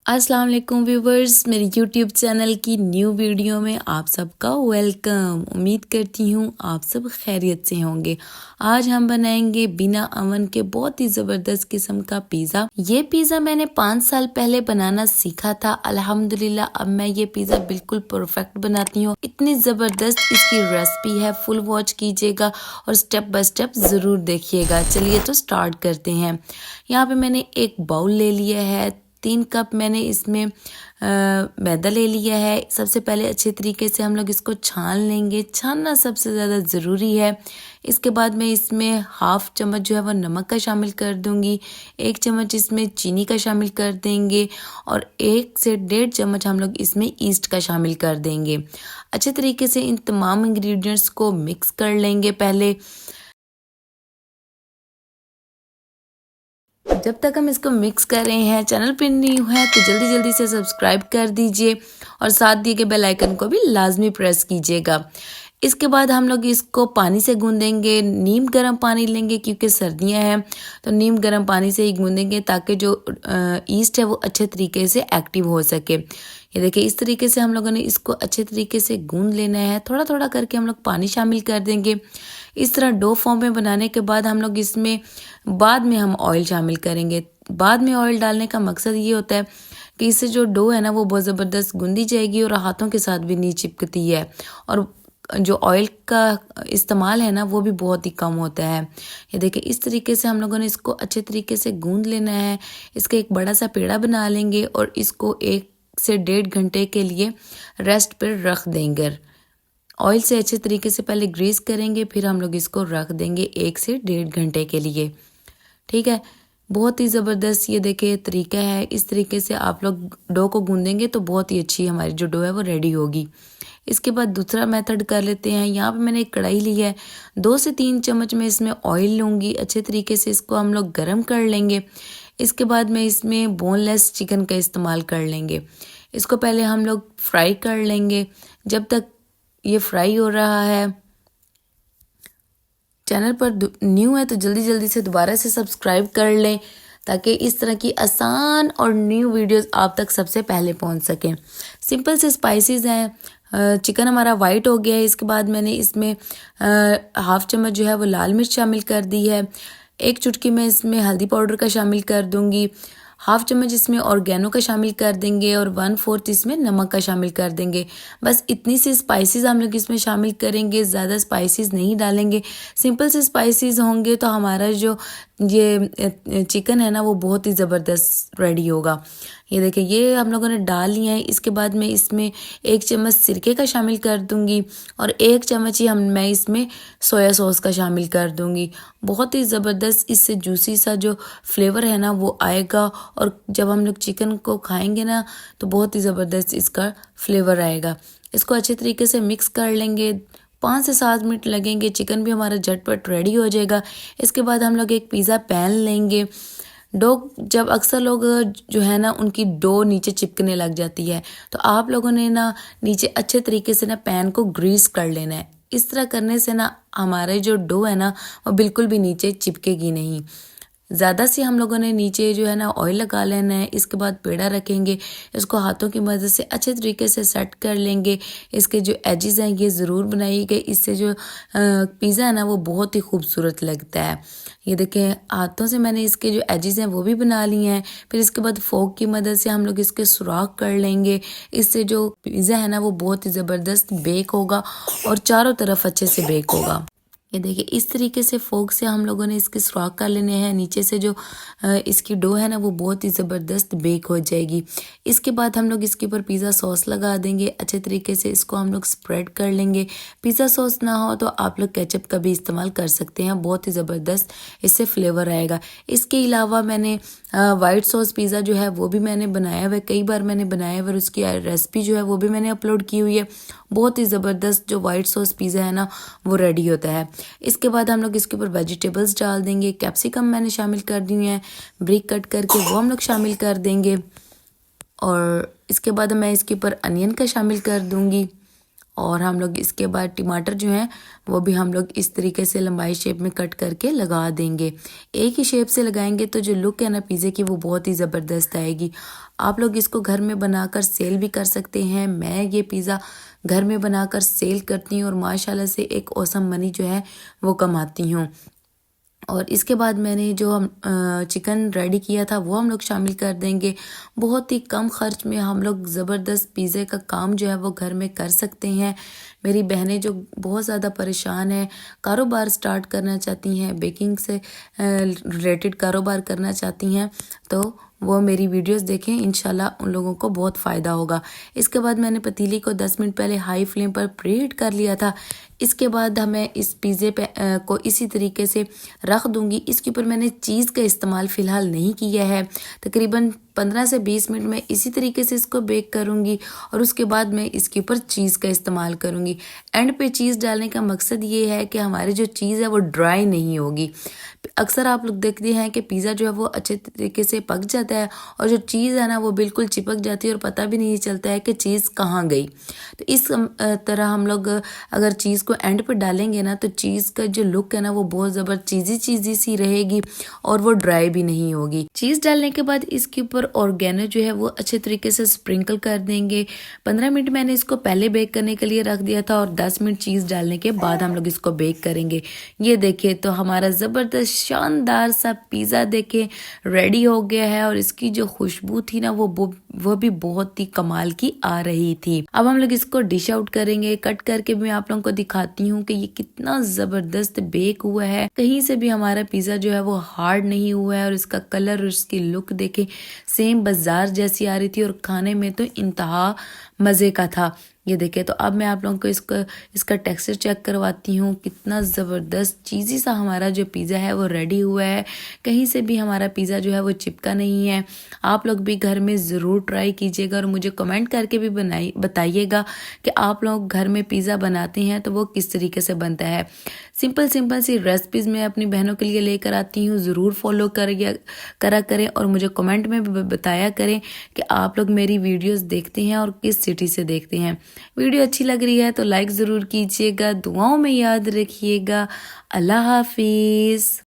अस्सलाम वालेकुम व्यूवर्स, मेरे यूट्यूब चैनल की न्यू वीडियो में आप सबका वेलकम। उम्मीद करती हूँ आप सब खैरियत से होंगे। आज हम बनाएंगे बिना अवन के बहुत ही ज़बरदस्त किस्म का पिज़्ज़ा। ये पिज़्ज़ा मैंने 5 साल पहले बनाना सीखा था। अल्हम्दुलिल्लाह अब मैं ये पिज़्ज़ा बिल्कुल परफेक्ट बनाती हूँ। इतनी ज़बरदस्त इसकी रेसिपी है, फुल वॉच कीजिएगा और स्टेप बाय स्टेप ज़रूर देखिएगा। चलिए तो स्टार्ट करते हैं। यहाँ पे मैंने एक बाउल ले लिया है, 3 कप मैंने इसमें मैदा ले लिया है। सबसे पहले अच्छे तरीके से हम लोग इसको छान लेंगे। छानना सबसे ज़्यादा ज़रूरी है। इसके बाद मैं इसमें हाफ चम्मच जो है वो नमक का शामिल कर दूंगी, 1 चम्मच इसमें चीनी का शामिल कर देंगे और 1 से 1.5 चम्मच हम लोग इसमें ईस्ट का शामिल कर देंगे। अच्छे तरीके से इन तमाम इंग्रेडिएंट्स को मिक्स कर लेंगे। पहले जब तक हम इसको मिक्स कर रहे हैं, चैनल पर न्यू है तो जल्दी जल्दी से सब्सक्राइब कर दीजिए और साथ दिए गए बेल आइकन को भी लाजमी प्रेस कीजिएगा। इसके बाद हम लोग इसको पानी से गूंदेंगे। नीम गर्म पानी लेंगे क्योंकि सर्दियां हैं तो नीम गर्म पानी से ही गूंदेंगे ताकि जो ईस्ट है वो अच्छे तरीके से एक्टिव हो सके। ये देखिए इस तरीके से हम लोगों ने इसको अच्छे तरीके से गूंद लेना है। थोड़ा थोड़ा करके हम लोग पानी शामिल कर देंगे। इस तरह डो फॉर्म में बनाने के बाद हम लोग इसमें बाद में हम ऑयल शामिल करेंगे। बाद में ऑयल डालने का मकसद ये होता है कि इससे जो डो है ना वो बहुत ज़बरदस्त गूंदी जाएगी और हाथों के साथ भी नहीं चिपकती है और जो ऑयल का इस्तेमाल है ना वो भी बहुत ही कम होता है। ये देखिए इस तरीके से हम लोगों ने इसको अच्छे तरीके से गूंद लेना है। इसका एक बड़ा सा पेड़ा बना लेंगे और इसको 1 से 1.5 घंटे के लिए रेस्ट पर रख देंगे। ऑयल से अच्छे तरीके से पहले ग्रीस करेंगे, फिर हम लोग इसको रख देंगे 1 से 1.5 घंटे के लिए। ठीक है, बहुत ही ज़बरदस्त ये देखिए तरीका है। इस तरीके से आप लोग डो को गूंदेंगे तो बहुत ही अच्छी हमारी जो डो है वो रेडी होगी। इसके बाद दूसरा मेथड कर लेते हैं। यहाँ पे मैंने एक कढ़ाई ली है, 2 से 3 चम्मच में इसमें ऑयल लूँगी। अच्छे तरीके से इसको हम लोग गर्म कर लेंगे। इसके बाद में इसमें बोनलेस चिकन का इस्तेमाल कर लेंगे। इसको पहले हम लोग फ्राई कर लेंगे। जब तक ये फ्राई हो रहा है, चैनल पर न्यू है तो जल्दी जल्दी से दोबारा से सब्सक्राइब कर लें ताकि इस तरह की आसान और न्यू वीडियोस आप तक सबसे पहले पहुंच सकें। सिंपल से स्पाइसेस हैं। चिकन हमारा वाइट हो गया है। इसके बाद मैंने इसमें हाफ चम्मच जो है वो लाल मिर्च शामिल कर दी है। 1 चुटकी में इसमें हल्दी पाउडर का शामिल कर दूंगी। हाफ चम्मच इसमें ऑर्गेनो का शामिल कर देंगे और 1/4 इसमें नमक का शामिल कर देंगे। बस इतनी सी स्पाइसेस हम लोग इसमें शामिल करेंगे, ज़्यादा स्पाइसेस नहीं डालेंगे। सिंपल से स्पाइसेस होंगे तो हमारा जो ये चिकन है ना वो बहुत ही ज़बरदस्त रेडी होगा। ये देखिए ये हम लोगों ने डाल लिया है। इसके बाद मैं इसमें 1 चम्मच सिरके का शामिल कर दूंगी और 1 चम्मच ही मैं इसमें सोया सॉस का शामिल कर दूंगी। बहुत ही ज़बरदस्त इससे जूसी सा जो फ्लेवर है ना वो आएगा और जब हम लोग चिकन को खाएंगे ना तो बहुत ही ज़बरदस्त इसका फ्लेवर आएगा। इसको अच्छे तरीके से मिक्स कर लेंगे। 5 से 7 मिनट लगेंगे, चिकन भी हमारा झटपट रेडी हो जाएगा। इसके बाद हम लोग एक पिज़्ज़ा पैन लेंगे। डो जब अक्सर लोग जो है ना उनकी डो नीचे चिपकने लग जाती है तो आप लोगों ने ना नीचे अच्छे तरीके से ना पैन को ग्रीस कर लेना है। इस तरह करने से ना हमारे जो डो है ना वो बिल्कुल भी नीचे चिपकेगी नहीं। ज़्यादा से हम लोगों ने नीचे जो है ना ऑयल लगा लेना है। इसके बाद पेड़ा रखेंगे, इसको हाथों की मदद से अच्छे तरीके से सेट कर लेंगे। इसके जो एजेस हैं ये ज़रूर बनाइएगा, इससे जो पिज़्ज़ा है ना वो बहुत ही खूबसूरत लगता है। ये देखें हाथों से मैंने इसके जो एजेस हैं वो भी बना लिए हैं। फिर इसके बाद फोक की मदद से हम लोग इसके सुराख कर लेंगे। इससे जो पिज़्ज़ा है ना वो बहुत ही ज़बरदस्त बेक होगा और चारों तरफ अच्छे से बेक होगा। ये देखिए इस तरीके से फोक से हम लोगों ने इसके सुराख कर लेने हैं। नीचे से जो इसकी डो है ना वो बहुत ही ज़बरदस्त बेक हो जाएगी। इसके बाद हम लोग इसके ऊपर पिज़्ज़ा सॉस लगा देंगे। अच्छे तरीके से इसको हम लोग स्प्रेड कर लेंगे। पिज़्ज़ा सॉस ना हो तो आप लोग केचप का भी इस्तेमाल कर सकते हैं, बहुत ही ज़बरदस्त इससे फ्लेवर आएगा। इसके अलावा मैंने वाइट सॉस पिज़्ज़ा जो है वो भी मैंने बनाया हुआ है, कई बार मैंने बनाया हुआ और उसकी रेसिपी जो है वो भी मैंने अपलोड की हुई है। बहुत ही ज़बरदस्त जो वाइट सॉस पिज़्ज़ा है ना वो रेडी होता है। इसके बाद हम लोग इसके ऊपर वेजिटेबल्स डाल देंगे। कैप्सिकम मैंने शामिल कर दी है, ब्रिक कट करके वो हम लोग शामिल कर देंगे और इसके बाद मैं इसके ऊपर अनियन का शामिल कर दूंगी और हम लोग इसके बाद टमाटर जो हैं वो भी हम लोग इस तरीके से लंबाई शेप में कट करके लगा देंगे। एक ही शेप से लगाएंगे तो जो लुक है ना पिज़्ज़े की वो बहुत ही ज़बरदस्त आएगी। आप लोग इसको घर में बनाकर सेल भी कर सकते हैं। मैं ये पिज़्ज़ा घर में बनाकर सेल करती हूँ और माशाल्लाह से एक औसम मनी जो है वो कमाती हूँ। और इसके बाद मैंने जो हम चिकन रेडी किया था वो हम लोग शामिल कर देंगे। बहुत ही कम खर्च में हम लोग ज़बरदस्त पिज़्ज़े का काम जो है वो घर में कर सकते हैं। मेरी बहनें जो बहुत ज़्यादा परेशान हैं, कारोबार स्टार्ट करना चाहती हैं, बेकिंग से रिलेटेड कारोबार करना चाहती हैं, तो वो मेरी वीडियोस देखें, इंशाल्लाह उन लोगों को बहुत फ़ायदा होगा। इसके बाद मैंने पतीली को 10 मिनट पहले हाई फ्लेम पर प्रीहीट कर लिया था। इसके बाद हमें इस पिज़्ज़े पे को इसी तरीके से रख दूंगी। इसके ऊपर मैंने चीज़ का इस्तेमाल फ़िलहाल नहीं किया है। तकरीबन 15 से 20 मिनट में इसी तरीके से इसको बेक करूंगी और उसके बाद मैं इसके ऊपर चीज़ का इस्तेमाल करूंगी। एंड पे चीज़ डालने का मकसद ये है कि हमारी जो चीज़ है वो ड्राई नहीं होगी। अक्सर आप लोग देखते हैं कि पिज़्ज़ा जो है वो अच्छे तरीके से पक जाता है और जो चीज़ है ना वो बिल्कुल चिपक जाती है और पता भी नहीं चलता है कि चीज़ कहाँ गई। तो इस तरह हम लोग अगर चीज़ को एंड पर डालेंगे ना तो चीज़ का जो लुक है ना वो बहुत ज़बरदस्त चीज़ी सी रहेगी और वो ड्राई भी नहीं होगी। चीज़ डालने के बाद इसके ऊपर ऑर्गेनो जो है वो अच्छे तरीके से स्प्रिंकल कर देंगे। 15 मिनट मैंने इसको पहले बेक करने के लिए रख दिया था और 10 मिनट चीज़ डालने के बाद हम लोग इसको बेक करेंगे। ये देखिए तो हमारा ज़बरदस्त शानदार सा पिज़्ज़ा देखे रेडी हो गया है और इसकी जो खुशबू थी ना वो भी बहुत ही कमाल की आ रही थी। अब हम लोग इसको डिश आउट करेंगे। कट करके मैं आप लोगों को दिखाती हूँ कि ये कितना ज़बरदस्त बेक हुआ है। कहीं से भी हमारा पिज़्ज़ा जो है वो हार्ड नहीं हुआ है और इसका कलर और इसकी लुक देखे सेम बाजार जैसी आ रही थी और खाने में तो इंतहा मज़े का था। ये देखे तो अब मैं आप लोगों को इसका टेक्सचर चेक करवाती हूँ। कितना ज़बरदस्त चीज़ी सा हमारा जो पिज़्ज़ा है वो रेडी हुआ है। कहीं से भी हमारा पिज़्ज़ा जो है वो चिपका नहीं है। आप लोग भी घर में ज़रूर ट्राई कीजिएगा और मुझे कमेंट करके भी बताइएगा कि आप लोग घर में पिज़्ज़ा बनाते हैं तो वो किस तरीके से बनता है। सिंपल सी रेसिपीज़ मैं अपनी बहनों के लिए लेकर आती हूँ। ज़रूर फॉलो करा करें और मुझे कमेंट में भी बताया करें कि आप लोग मेरी वीडियोस देखते हैं और किस सिटी से देखते हैं। वीडियो अच्छी लग रही है तो लाइक ज़रूर कीजिएगा। दुआओं में याद रखिएगा। अल्लाह हाफिज़।